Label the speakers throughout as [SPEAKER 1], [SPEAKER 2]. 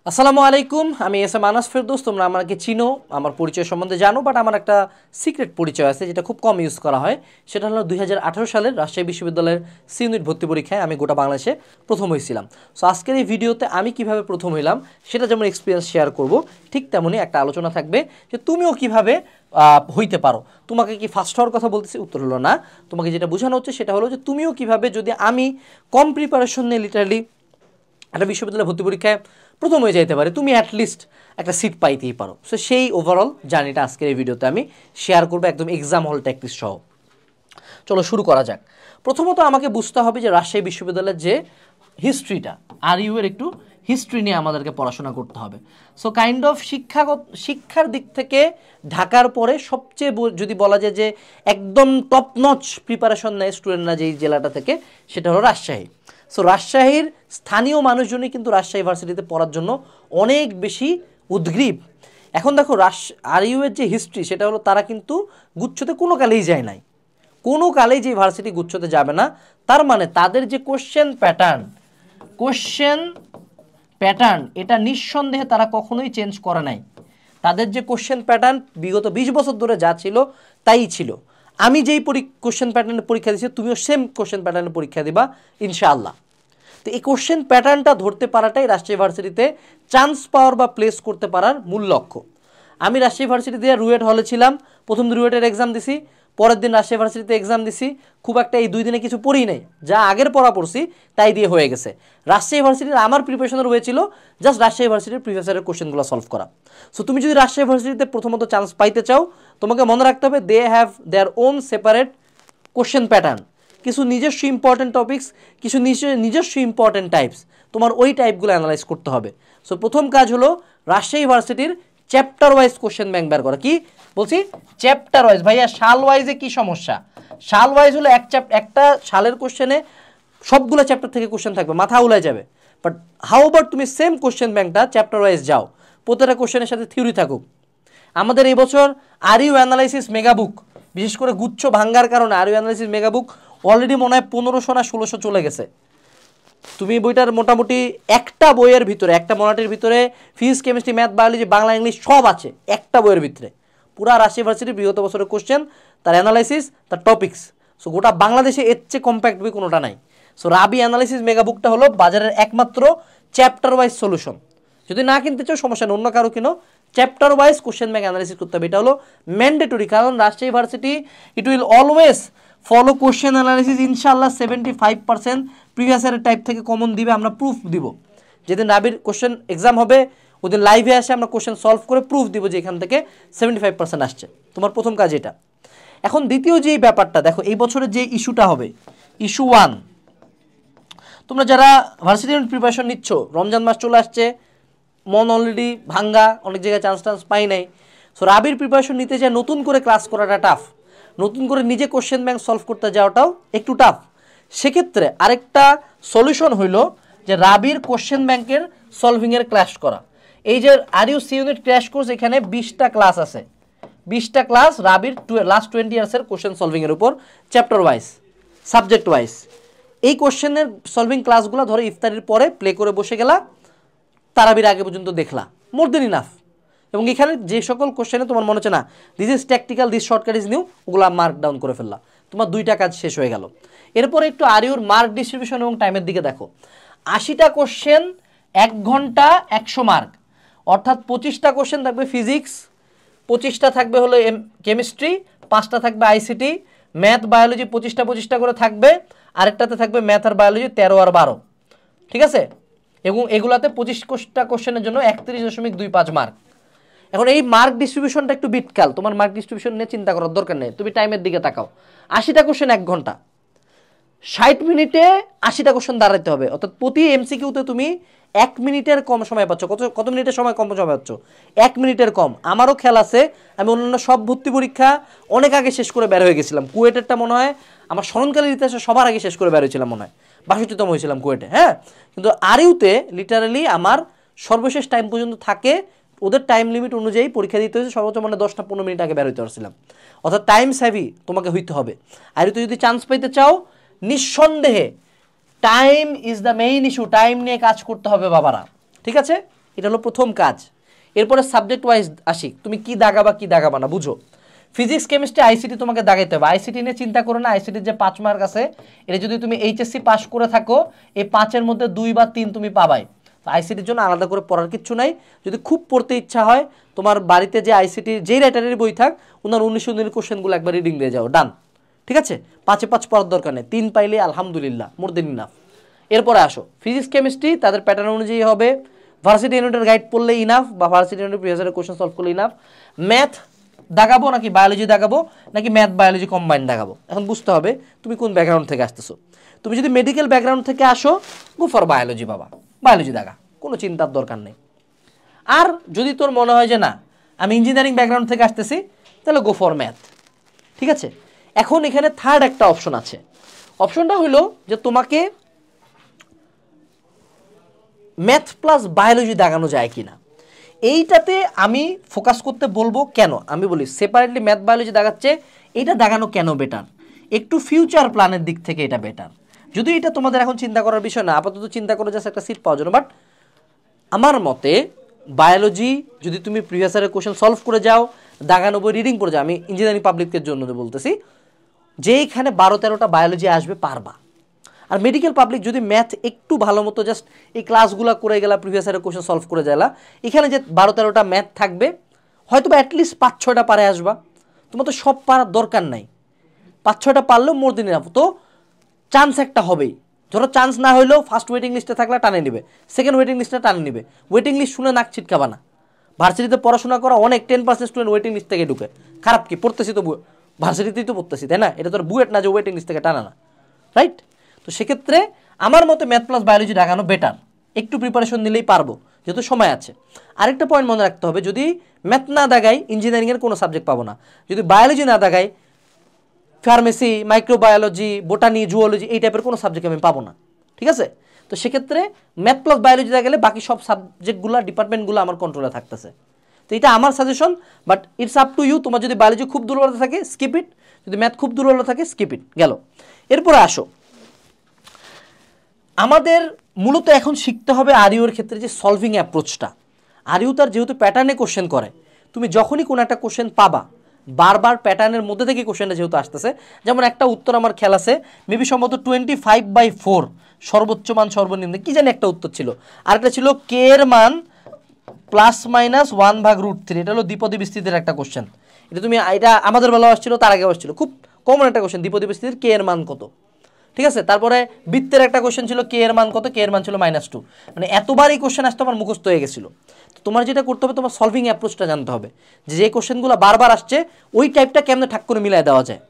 [SPEAKER 1] আসসালামু আলাইকুম, আমি এস এম আনাস ফেরদৌস। তোমরা আমাকে চিনো, আমার পরিচয় সম্বন্ধে জানো, বাট আমার একটা সিক্রেট পরিচয় আছে যেটা খুব কম ইউজ করা হয়। সেটা হলো 2018 সালের রাজশাহী বিশ্ববিদ্যালয়ের সি ইউনিট ভর্তি পরীক্ষায় আমি গোটা বাংলাদেশে প্রথম হয়েছিলাম। সো আজকের এই ভিডিওতে আমি কিভাবে প্রথম হইলাম সেটা যেমন এক্সপিরিয়েন্স শেয়ার করব, ঠিক তেমনই একটা আলোচনা থাকবে যে তুমিও কিভাবে হইতে পারো। তোমাকে কি ফার্স্ট হওয়ার কথা বলতেছি? উত্তর হলো না। তোমাকে যেটা বোঝানো হচ্ছে সেটা হলো যে তুমিও কিভাবে, যদি আমি কম প্রিপারেশন নিয়ে লিটারালি একটা বিশ্ববিদ্যালয়ে ভর্তি পরীক্ষায় প্রথম হয়ে যাইতে পারে, তুমি অ্যাটলিস্ট একটা সিট পাইতেই পারো। সো সেই ওভারঅল জার্নিটা আজকের এই ভিডিওতে আমি শেয়ার করবো, একদম এক্সাম হল ট্যাকটিস সহ। চলো শুরু করা যাক। প্রথমত আমাকে বুঝতে হবে যে রাজশাহী বিশ্ববিদ্যালয়ের যে হিস্ট্রিটা, আর ইউ এর একটু হিস্ট্রি নিয়ে আমাদেরকে পড়াশোনা করতে হবে। সো কাইন্ড অফ শিক্ষার দিক থেকে ঢাকার পরে সবচেয়ে যদি বলা যায় যে একদম টপ নচ প্রিপারেশন নেয় স্টুডেন্টরা যেই জেলাটা থেকে, সেটা হলো রাজশাহী। সো রাজশাহীর স্থানীয় মানুষজনই কিন্তু রাজশাহী ভার্সিটিতে পড়ার জন্য অনেক বেশি উদ্গ্রীব। এখন দেখো আর ইউ এর যে হিস্ট্রি, সেটা হলো তারা কিন্তু গুচ্ছতে কোনো কালেই যায় নাই, কোনো কালেই যে ভার্সিটি গুচ্ছতে যাবে না। তার মানে তাদের যে কোশ্চেন প্যাটার্ন এটা নিঃসন্দেহে তারা কখনোই চেঞ্জ করে নাই। তাদের যে কোশ্চেন প্যাটার্ন বিগত 20 বছর ধরে যা ছিল তাই ছিল। আমি যেই কোশ্চেন প্যাটার্নের পরীক্ষা দিচ্ছি, তুমিও সেম কোশ্চেন প্যাটার্নের পরীক্ষা দিবা ইনশাআল্লাহ। তো এই কোশ্চেন প্যাটার্নটা ধরতে পারাটাই রাজশাহী ভার্সিটিতে চান্স পাওয়ার বা প্লেস করতে পারার মূল লক্ষ্য। আমি রাজশাহী ভার্সিটিতে রুয়েট হলে ছিলাম, প্রথম দিন রুয়েটের এক্সাম দিছি, পরের দিন রাজশাহী ভার্সিটিতে এক্সাম দিছি। খুব একটা এই 2 দিনে কিছু পড়ি নাই, যা আগের পড়া পড়ছি তাই দিয়ে হয়ে গেছে। রাজশাহী ভার্সিটির আমার প্রিপারেশনের হয়েছিল জাস্ট রাজশাহী ভার্সিটির প্রিভিয়াস ইয়ারের কোশ্চেনগুলো সলভ করা। সো তুমি যদি রাজশাহী ভার্সিটিতে প্রথমত চান্স পাইতে চাও, তোমাকে মনে রাখতে হবে they have their own separate question pattern, কিছু নিজস্ব ইম্পর্টেন্ট টপিক্স, কিছু নিজস্ব ইম্পর্টেন্ট টাইপস, তোমার ওই টাইপগুলো অ্যানালাইজ করতে হবে। সো প্রথম কাজ হলো রাজশাহী ভার্সিটির চ্যাপ্টার ওয়াইজ কোশ্চেন ব্যাংক বের করা। কি বলছি? Chapter wise. ভাইয়া সাল ওয়াইজে কি সমস্যা? সাল ওয়াইজ হলো একটা সালের কোশ্চেনে সবগুলো চ্যাপ্টার থেকে কোশ্চেন থাকবে, মাথা উলায় যাবে। বাট হাউ অ্যাবাউট তুমি সেম কোশ্চেন ব্যাংকটা চ্যাপ্টার ওয়াইজ যাও, প্রত্যেকটা কোশ্চেনের সাথে থিওরি থাকুক। আমাদের এই বছর আর ইউ অ্যানালাইসিস মেগাবুক, বিশেষ করে গুচ্ছ ভাঙ্গার কারণে R U analysis megabook already মনে হয় 1500 না 1600 চলে গেছে। তুমি বইটার মোটামুটি একটা বইয়ের ভিতরে, একটা মনাটির ভিতরে physics, chemistry, math, biology, Bangla, English সব আছে একটা বইয়ের ভিতরে। পুরা রাজশাহী ভার্সিটির বিগত বছরের কোশ্চেন, তার অ্যানালাইসিস, তার টপিক্স। সো গোটা বাংলাদেশে এর চেয়ে কম্প্যাক্ট বই কোনোটা নাই। সো রাবি অ্যানালাইসিস মেগাবুকটা হলো বাজারের একমাত্র চ্যাপ্টার ওয়াইজ সলিউশন। যদি না কিনতে চাও সমস্যা নেই, অন্য কারো কিনো, chapter wise question bank analysis করতে হবে। এটা হলো ম্যান্ডেটরি, কারণ Rajshahi varsity it will always follow question analysis. ইনশাআল্লাহ 75% প্রিভিয়াস ইয়ারের টাইপ থেকে কমন দিবে, আমরা প্রুফ দিব। যেদিন রাবির কোশ্চেন এক্সাম হবে ওদের লাইভে আসে আমরা কোশ্চেন সলভ করে প্রুফ দিব যে এখান থেকে 75% আসছে। তোমার প্রথম কাজ এটা। এখন দ্বিতীয় যে ব্যাপারটা দেখো, এই বছরের যে ইস্যুটা হবে, ইস্যু 1, তোমরা যারা ভার্সিটি প্রিপারেশন নিচ্ছ, রমজান মাস চলে আসছে, মন অলরেডি ভাঙ্গা, অনেক জায়গায় চান্স পাই নাই। সো রাবির প্রিপারেশন নিতে যায়, নতুন করে ক্লাস করাটা টাফ, নতুন করে নিজে কোশ্চেন ব্যাংক সলভ করতে যাওয়াটাও একটু টাফ। সেক্ষেত্রে আরেকটা সলিউশন হইল যে রাবির কোশ্চেন ব্যাংকের সলভিংয়ের ক্লাস করা। এই যে R U C unit crash course, এখানে 20টা ক্লাস আছে, 20টা ক্লাস রাবির লাস্ট 20 ইয়ার্সের কোশ্চেন সলভিংয়ের উপর চ্যাপ্টার ওয়াইজ, সাবজেক্ট ওয়াইজ। এই কোশ্চেনের সলভিং ক্লাসগুলো ধরো ইফতারির পরে প্লে করে বসে গেলা, তারাবির আগে পর্যন্ত দেখলা, মোর দেন ইনাফ। এবং এখানে যে সকল কোশ্চেনে তোমার মনে হচ্ছে না this is tactical, this shortcut is new, ওগুলো মার্ক ডাউন করে ফেললা, তোমার 2টা কাজ শেষ হয়ে গেল। এরপরে একটু আর ইউর মার্ক ডিস্ট্রিবিউশন এবং টাইমের দিকে দেখো। 80টা কোশ্চেন 1 ঘন্টা 100 মার্ক, অর্থাৎ 25টা কোশ্চেন থাকবে ফিজিক্স, 25টা থাকবে হলো কেমিস্ট্রি, 5টা থাকবে আইসিটি, ম্যাথ, বায়োলজি 25টা করে থাকবে, আরেকটাতে থাকবে ম্যাথ আর বায়োলজি 13 আর 12, ঠিক আছে? এবং এগুলাতে 25টা কোশ্চেনের জন্য 31.25 মার্ক। এখন এই মার্ক ডিস্ট্রিবিউশনটা একটু বিটকাল, তোমার মার্ক ডিস্ট্রিবিউশন নিয়ে চিন্তা করার দরকার নেই, তুমি টাইমের দিকে তাকাও। 80টা কোশ্চেন 1 ঘন্টা, 60 মিনিটে 80টা কোশ্চেন দাঁড়াইতে হবে, অর্থাৎ প্রতি এমসিকিউতে তুমি 1 মিনিটের কম সময় পাচ্ছ। কত মিনিটের সময় কম সময় পাচ্ছ? 1 মিনিটের কম। আমারও খেয়াল আছে, আমি অন্যান্য সব ভর্তি পরীক্ষা অনেক আগে শেষ করে বের হয়ে গেছিলাম। কুয়েটেরটা মনে হয় আমার স্মরণকালের ইতিহাসে সবার আগে শেষ করে বের হয়েছিলাম, মনে হয় 62তম হয়েছিলাম কুয়েটে, হ্যাঁ। কিন্তু আর ইউতে লিটারালি আমার সর্বশেষ টাইম পর্যন্ত থাকে, ওদের টাইম লিমিট অনুযায়ী পরীক্ষা দিতে হয়েছে, সর্বোচ্চ মানে 10 না 15 মিনিট আগে বের হইতে পারছিলাম। অর্থাৎ টাইম সেভি তোমাকে হইতে হবে। আর ইউতে যদি চান্স পাইতে চাও, নিঃসন্দেহে time is the main issue, time নিয়ে কাজ করতে হবে বাবারা, ঠিক আছে? এটা হলো প্রথম কাজ। এরপরে সাবজেক্ট ওয়াইজ আসি, তুমি কি দাগাবা কি দাগাবা না বুঝো। ফিজিক্স কেমিস্ট্রি আইসিটি তোমাকে দাগাইতে হবে। আইসিটি নিয়ে চিন্তা করো না, আইসিটির যে 5 মার্ক আছে এটা যদি তুমি এইচএসসি পাস করে থাকো এই 5-এর মধ্যে 2 বা 3 তুমি পাবাই। তো আইসিটির জন্য আলাদা করে পড়ার কিচ্ছু নাই। যদি খুব পড়তে ইচ্ছা হয় তোমার বাড়িতে যে আইসিটির যেই রাইটারের বই থাক ওনার 19 দিনের কোশ্চেনগুলো একবার রিডিং দিয়ে যাও, ডান। ঠিক আছে, 5-এ 5 পড়ার দরকার নেই, 3 পাইলে আলহামদুলিল্লাহ, মোর দেন ইনাফ। এরপরে আসো ফিজিক্স কেমিস্ট্রি, তাদের প্যাটার্ন অনুযায়ী হবে। ভার্সিটি ইউনিটের গাইড পড়লে ইনাফ, বা ভার্সিটি ইউনিটের প্রিভিয়াস ইয়ারের কোশ্চেন সলভ করলে ইনাফ। ম্যাথ দাগাবো নাকি বায়োলজি দাগাবো নাকি ম্যাথ বায়োলজি কম্বাইন্ড দাগাবো, এখন বুঝতে হবে তুমি কোন ব্যাকগ্রাউন্ড থেকে আসতেছো। তুমি যদি মেডিকেল ব্যাকগ্রাউন্ড থেকে আসো, গো ফর বায়োলজি বাবা, বায়োলজি দাগা, কোনো চিন্তার দরকার নেই। আর যদি তোর মনে হয় যে না আমি ইঞ্জিনিয়ারিং ব্যাকগ্রাউন্ড থেকে আসতেছি, তাহলে গো ফর ম্যাথ। ঠিক আছে, এখন এখানে থার্ড একটা অপশন আছে। অপশনটা হলো যে তোমাকে ম্যাথ প্লাস বায়োলজি দাগানো যায় কিনা। এইটাতে আমি ফোকাস করতে বলবো। কেন আমি বলি সেপারেটলি ম্যাথ বায়োলজি দাগাচ্ছে, এইটা দাগানো কেন বেটার, একটু ফিউচার প্ল্যানের দিক থেকে এটা বেটার। যদি এটা তোমাদের এখন চিন্তা করার বিষয় না, আপাতত চিন্তা করো জাস্ট একটা সিট পাওয়ার জন্য, বাট আমার মতে বায়োলজি যদি তুমি প্রিভিয়াস ইয়ারের কোশ্চেন সলভ করে যাও, দাগানো বই রিডিং করে যাও, আমি ইঞ্জিনিয়ারিং পাবলিকের জন্য বলতেছি, যেইখানে 12-13টা বায়োলজি আসবে পারবা। আর মেডিকেল পাবলিক যদি ম্যাথ একটু ভালো মতো জাস্ট এই ক্লাসগুলো করে গেলা, প্রিভিয়াস ইয়ারের কোশ্চেন সলভ করে যালা, এখানে যে 12-13টা ম্যাথ থাকবে হয়তো বা অ্যাটলিস্ট 5-6টা পারে আসবা। তোমার তো সব পারার দরকার নাই, 5-6টা পারলেও মোর দিন এনাফ। তো চান্স একটা হবেই, ধরো চান্স না হইলেও ফার্স্ট ওয়েটিং লিস্টে থাকলে টানে নিবে, সেকেন্ড ওয়েটিং লিস্টে টানে নিবে। ওয়েটিং লিস্ট শুনে নাক ছিটকাবা না। ভার্সিটিতে পড়াশোনা করা অনেক 10% স্টুডেন্ট ওয়েটিং লিস্ট থেকে ঢুকে, খারাপ কি পড়তেছি তো ভার্সিটিতেই তো পড়তেছি, তাই না? এটা তোর বুয়েট না যে ওয়েটিং লিস্ট থেকে টানা না, রাইট? তো সেক্ষেত্রে আমার মতে ম্যাথ প্লাস বায়োলজি দাগানো বেটার, একটু প্রিপারেশন নিলেই পারবো যেহেতু সময় আছে। আরেকটা পয়েন্ট মনে রাখতে হবে, যদি ম্যাথ না দাগাই ইঞ্জিনিয়ারিংয়ের কোনো সাবজেক্ট পাবো না, যদি বায়োলজি না দাগাই ফার্মেসি, মাইক্রোবায়োলজি, বোটানি, জুওলজি এই টাইপের কোনো সাবজেক্ট আমি পাবো না। ঠিক আছে, তো সেক্ষেত্রে ম্যাথ প্লাস বায়োলজি গেলে বাকি সব সাবজেক্টগুলো ডিপার্টমেন্টগুলো আমার কন্ট্রোলে থাকতেছে। তো এটা আমার সাজেশন, but it's up to you. তোমার যদি বায়োলজি খুব দুর্বলতা থাকে স্কিপ ইট, যদি ম্যাথ খুব দুর্বলতা থাকে স্কিপ ইট, গেল। এরপরে আসো, আমাদের মূলত এখন শিখতে হবে আরইউর ক্ষেত্রে যে সলভিং অ্যাপ্রোচটা। আরইউ তার যেহেতু প্যাটার্নে কোশ্চেন করে, তুমি যখনই কোনো একটা কোশ্চেন পাবা বারবার প্যাটার্নের মধ্যে থেকে কোশ্চেনটা যেহেতু আসতেছে, যেমন একটা উত্তর আমার খেয়াল আছে মেবি সম্ভবত 25/4 সর্বোচ্চ মান সর্বনিম্ন কি জানি একটা উত্তর ছিল, আরেকটা ছিল কে এর মান +-1/√3, এটা হলো দ্বিপদী বিস্তৃতির একটা কোশ্চেন। এটা তুমি এটা আমাদের বেলা আসছিল, তার আগে আসছিল, খুব কমন একটা কোশ্চেন, দ্বিপদী বিস্তৃতির কে এর মান কত। ঠিক আছে, তারপরে বৃত্তের একটা কোশ্চেন ছিল কে এর মান কত, কে এর মান ছিল -2। মানে এতবার এই কোশ্চেন আসতে আমার মুখস্থ হয়ে গেছিলো। তো তোমার যেটা করতে হবে, তোমার সলভিং অ্যাপ্রোচটা জানতে হবে, যে কোশ্চেনগুলো বারবার আসছে ওই টাইপটা কেমনে ঠাক করে মিলাই দেওয়া যায়।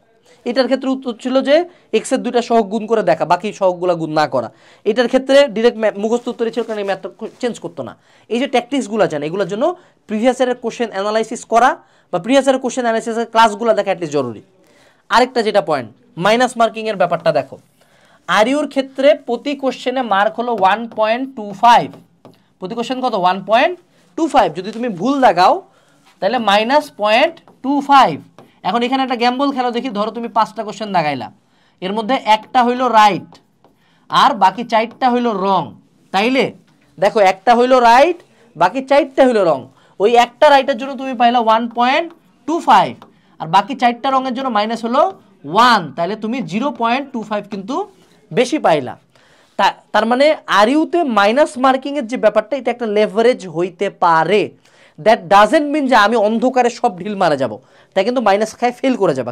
[SPEAKER 1] এটার ক্ষেত্রে উত্তর ছিল যে এক্সের 2টা সহগ গুণ করে দেখা, বাকি সহগগুলো গুণ না করা। এটার ক্ষেত্রে ডিরেক্ট মুখস্থ উত্তরই ছিল, কারণ এই ম্যাথটা চেঞ্জ করতো না। এই যে ট্যাকটিক্সগুলো জানে, এগুলোর জন্য প্রিভিয়াস ইয়ারের কোশ্চেন অ্যানালাইসিস করা বা প্রিভিয়াস ইয়ারের কোশ্চেন অ্যানালাইসিসের ক্লাসগুলো দেখা অ্যাটলিস্ট জরুরি। আরেকটা যেটা পয়েন্ট, মাইনাস মার্কিংয়ের ব্যাপারটা দেখো। আরইউর ক্ষেত্রে প্রতি কোশ্চেনে মার্ক হলো 1.25, প্রতি কোশ্চেন কত 1.25। যদি তুমি ভুল দাগাও তাহলে -0.25। এখন এখানে একটা গ্যাম্বল খেলো দেখি, ধরো তুমি 5টা কোশ্চেন দাগাইলা, এর মধ্যে একটা হইলো রাইট আর বাকি 4টা হইলো রং, তাইলে দেখো একটা হইলো রাইট বাকি 4টা হইলো রং, ওই একটা রাইটের জন্য তুমি পাইলা 1.25 আর বাকি 4টা রঙের জন্য মাইনাস হলো 1, তাহলে তুমি 0.25 কিন্তু বেশি পাইলা। তার মানে আরইউতে মাইনাস মার্কিংয়ের যে ব্যাপারটা, এটা একটা লেভারেজ হইতে পারে। দ্যাট ডাজেন্ট মিন যে আমি অন্ধকারে সব ঢিল মারা যাব, তাই কিন্তু মাইনাস খায় ফেল করে যাবা।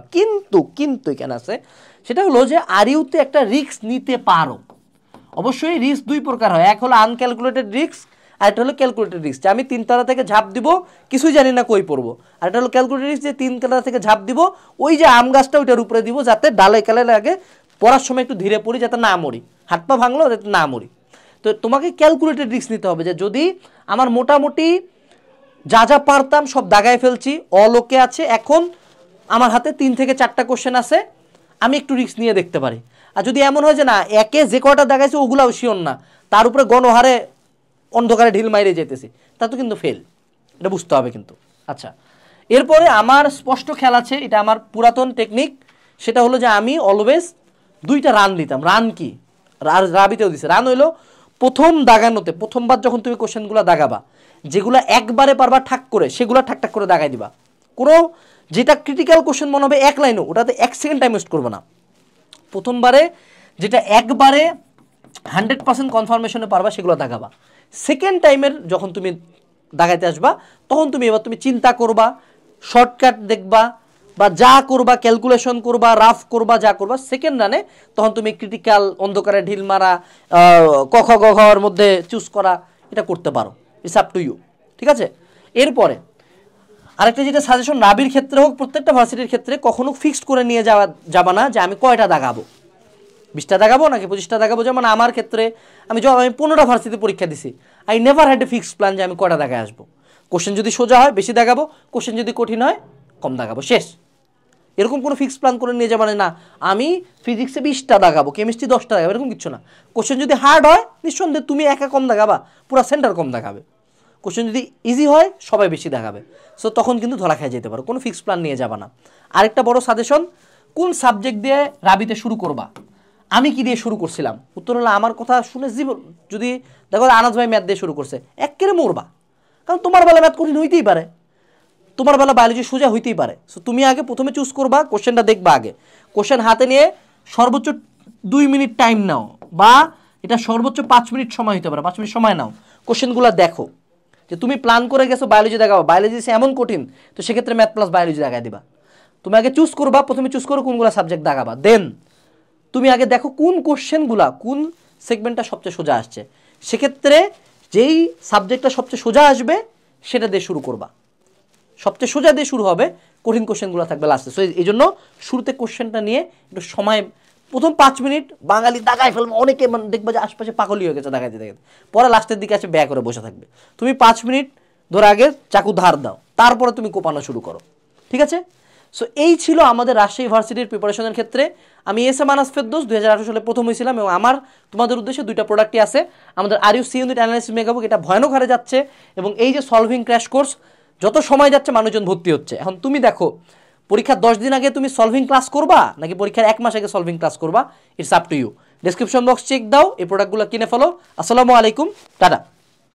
[SPEAKER 1] কিন্তু এখানে আছে, সেটা হলো যে আরইউতে একটা রিস্ক নিতে পারো। অবশ্যই রিস্ক 2 প্রকার হয়, এক হলো আনক্যালকুলেটেড রিস্ক, আর একটা হলো ক্যালকুলেটেড রিস্ক, যে আমি 3 তলা থেকে ঝাঁপ দিব কিছুই জানি না কই পড়বো। আর একটা হলো ক্যালকুলেটেড রিস্ক, যে 3 তলা থেকে ঝাঁপ দিব, ওই যে আম গাছটা ওইটার উপরে দিব, যাতে ডালে কালে লাগে, পড়ার সময় একটু ধীরে পড়ি যাতে না মরি, হাত পা ভাঙলো যাতে না মরি। তো তোমাকে ক্যালকুলেটেড রিস্ক নিতে হবে, যে যদি আমার মোটামুটি যা যা পারতাম সব দাগায় ফেলছি, অলোকে আছে, এখন আমার হাতে 3 থেকে 4টা কোশ্চেন আছে, আমি একটু রিস্ক নিয়ে দেখতে পারি। আর যদি এমন হয় যে না একে যে কটা দাগাইছে ওগুলাও শিওর না, তার উপরে গণহারে অন্ধকারে ঢিল মাইরে যেতেছি, তা তো কিন্তু ফেল, এটা বুঝতে হবে কিন্তু। আচ্ছা, এরপরে আমার স্পষ্ট খেয়াল আছে, এটা আমার পুরাতন টেকনিক, সেটা হলো যে আমি অলওয়েজ 2টা রান দিতাম। রান কি? রাবিতেও দিছে, রান হইলো প্রথম দাগানোতে প্রথমবার যখন তুমি কোশ্চেনগুলো দাগাবা, যেগুলো একবারে পারবা ঠাক করে, সেগুলো ঠাক ঠাক করে দাগাই দিবা। কোনো যেটা ক্রিটিক্যাল কোশ্চেন মনে হবে এক লাইনও, ওটাতে 1 সেকেন্ড টাইম ওয়েস্ট করবে না। প্রথমবারে যেটা একবারে 100% কনফার্মেশনে পারবা সেগুলো দাগাবা। সেকেন্ড টাইমের যখন তুমি দাগাইতে আসবা, তখন তুমি এবার তুমি চিন্তা করবা, শর্টকাট দেখবা, বা যা করবা ক্যালকুলেশন করবা, রাফ করবা, যা করবা সেকেন্ড রানে, তখন তুমি ক্রিটিক্যাল, অন্ধকারে ঢিল মারা, ক খ গ ঘর মধ্যে চুজ করা, এটা করতে পারো। ইটস আপ টু ইউ, ঠিক আছে। এরপরে আরেকটা যেটা সাজেশন, রাবির ক্ষেত্রে হোক, প্রত্যেকটা ভার্সিটির ক্ষেত্রে কখনো ফিক্সড করে নিয়ে যাবা না যে আমি কয়টা দাগাবো, 20টা দাগাবো নাকি 25টা দাগাবো। যেমন আমার ক্ষেত্রে আমি 15টা ভার্সিটিতে পরীক্ষা দিছি, I never had a fixed plan যে আমি কয়টা দাগায় আসবো। কোশ্চেন যদি সোজা হয় বেশি দাগাবো, কোশ্চেন যদি কঠিন হয় কম দাগাবো, শেষ। এরকম কোনো ফিক্সড প্ল্যান করে নিয়ে যাবে না আমি ফিজিক্সে 20টা দাগাবো, কেমিস্ট্রি 10টা দাগাবো, এরকম কিছু না। কোশ্চেন যদি হার্ড হয় নিঃসন্দেহে তুমি একা কম দাগাবা, পুরো সেন্টার কম দেখাবে। কোশ্চেন যদি ইজি হয় সবাই বেশি দেখাবে। সো তখন কিন্তু ধরা খেয়ে যেতে পারো, কোনো ফিক্সড প্ল্যান নিয়ে যাবা না। আরেকটা বড় সাজেশন, কোন সাবজেক্ট দিয়ে রাবিতে শুরু করবা। আমি কি দিয়ে শুরু করছিলাম? উত্তর হলো, আমার কথা শুনে যদি দেখো আনাজ ভাই ম্যাথ দিয়ে শুরু করছে, একেবারে মরবা, কারণ তোমার বেলা ম্যাথ কঠিন হইতেই পারে, তোমার বেলা বায়োলজি সোজা হইতেই পারে। সো তুমি আগে প্রথমে চুজ করবা, কোশ্চেনটা দেখবা আগে, কোশ্চেন হাতে নিয়ে সর্বোচ্চ 2 মিনিট টাইম নাও, বা এটা সর্বোচ্চ 5 মিনিট সময় হতে পারে, 5 মিনিট সময় নাও, কোশ্চেনগুলো দেখো। যে তুমি প্ল্যান করে গেছো বায়োলজি দেখাবো, বায়োলজি এমন কঠিন, তো সেক্ষেত্রে ম্যাথ প্লাস বায়োলজি দেখাই দিবা। তুমি আগে চুজ করবা, প্রথমে চুজ করো কোনগুলো সাবজেক্ট দেখাবা, দেন তুমি আগে দেখো কোন কোশ্চেনগুলা কোন সেগমেন্টটা সবচেয়ে সোজা আসছে, সেক্ষেত্রে যেই সাবজেক্টটা সবচেয়ে সোজা আসবে সেটা দিয়ে শুরু করবা। সবচেয়ে সোজা দিয়ে শুরু হবে, কঠিন কোশ্চেনগুলো থাকবে লাস্টে। সো এই জন্য শুরুতে কোশ্চেনটা নিয়ে একটু সময়, প্রথম 5 মিনিট বাঙালি দাগায় ফেলবে, অনেকে মানে দেখবে যে আশপাশে পাগলই হয়ে গেছে দাগাইতে দাগাইতে, পরে লাস্টের দিকে আছে ব্যয় করে বসে থাকবে। তুমি 5 মিনিট ধরে আগে চাকু ধার দাও, তারপরে তুমি কোপানো শুরু করো, ঠিক আছে। সো এই ছিল আমাদের রাজশাহী ভার্সিটির প্রিপারেশনের ক্ষেত্রে। আমি এস এ মানাস ফেরদৌস 2018 সালে প্রথম হয়েছিলাম, এবং আমার তোমাদের উদ্দেশ্যে 2টা প্রোডাক্টই আছে। আমাদের আরইউসি ইউনিট অ্যানালাইসিস মেগাবুক, এটা ভয়ানক হারে যাচ্ছে, এবং এই যে সলভিং ক্র্যাশ কোর্স, যত সময় যাচ্ছে মানুষজন ভর্তি হচ্ছে। এখন তুমি দেখো পরীক্ষার 10 দিন আগে তুমি সলভিং ক্লাস করবা নাকি পরীক্ষার 1 মাস আগে সলভিং ক্লাস করবা, it's up to you. Description box check দাও, এই প্রোডাক্টগুলো কিনে ফেলো। আসসালামু আলাইকুম, টাটা।